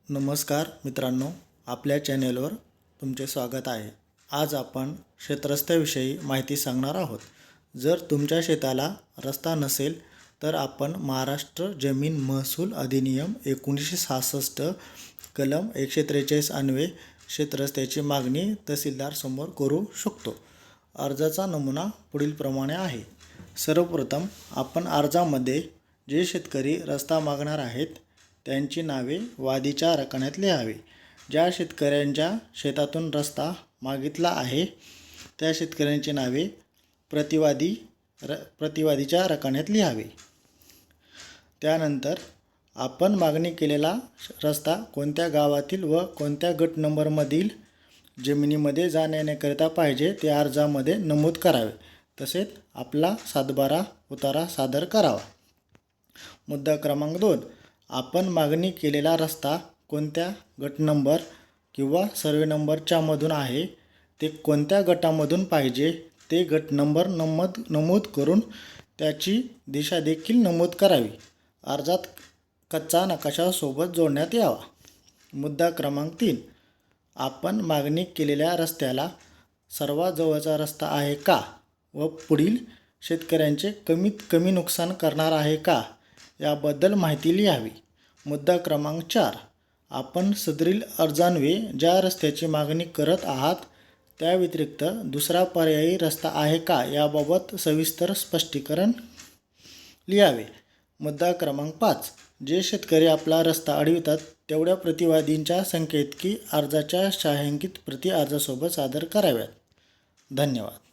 नमस्कार मित्रांनो, आपल्या चॅनेलवर तुमचे स्वागत आहे। आज आपण शेतरस्त्याविषयी माहिती सांगणार आहोत। जर तुमच्या शेताला रस्ता नसेल तर आपण महाराष्ट्र जमीन महसूल अधिनियम 1966 कलम 143 अन्वये शेतरस्त्याची मागणी तहसीलदार समोर करू शकतो। अर्जाचा नमुना पुढील प्रमाणे आहे। सर्वप्रथम आपण अर्जामध्ये जे शेतकरी रस्ता मागणार आहेत त्यांची नावे वादीच्या रकान्यात लिहावी। ज्या शेतकऱ्यांच्या शेतातून रस्ता मागितला आहे त्या शेतकऱ्यांची नावे प्रतिवादीच्या रकान्यात लिहावी। त्यानंतर आपण मागणी केलेला रस्ता कोणत्या गावातील व कोणत्या गट नंबरमधील जमिनीमध्ये जाण्याकरिता पाहिजे ते अर्जामध्ये नमूद करावे। तसेच आपला सातबारा उतारा सादर करावा। मुद्दा क्रमांक 2, आपण मागणी केलेला रस्ता कोणत्या गट नंबर किंवा सर्वे नंबरच्या मधून आहे, ते कोणत्या गटामधून पाहिजे ते गट नंबर नमूद करून त्याची दिशा देखील नमूद करावी। अर्जात कच्चा नकाशा सोबत जोडण्यात यावा। मुद्दा क्रमांक 3, आपण मागणी केलेल्या रस्त्याला सर्वात जवळचा रस्ता आहे का व पुढील शेतकऱ्यांचे कमीत कमी नुकसान करणार आहे का याबद्दल माहिती लिहावी। मुद्दा क्रमांक 4, आपण सदरील अर्जान्वये ज्या रस्त्याची मागणी करत आहात त्या व्यतिरिक्त दुसरा पर्यायी रस्ता आहे का याबाबत सविस्तर स्पष्टीकरण लिहावे। मुद्दा क्रमांक 5, जे शेतकरी आपला रस्ता अडवितात तेवढ्या प्रतिवादींच्या संख्येइतकी अर्जाच्या छायांकित प्रती अर्जासोबत सादर कराव्यात। धन्यवाद।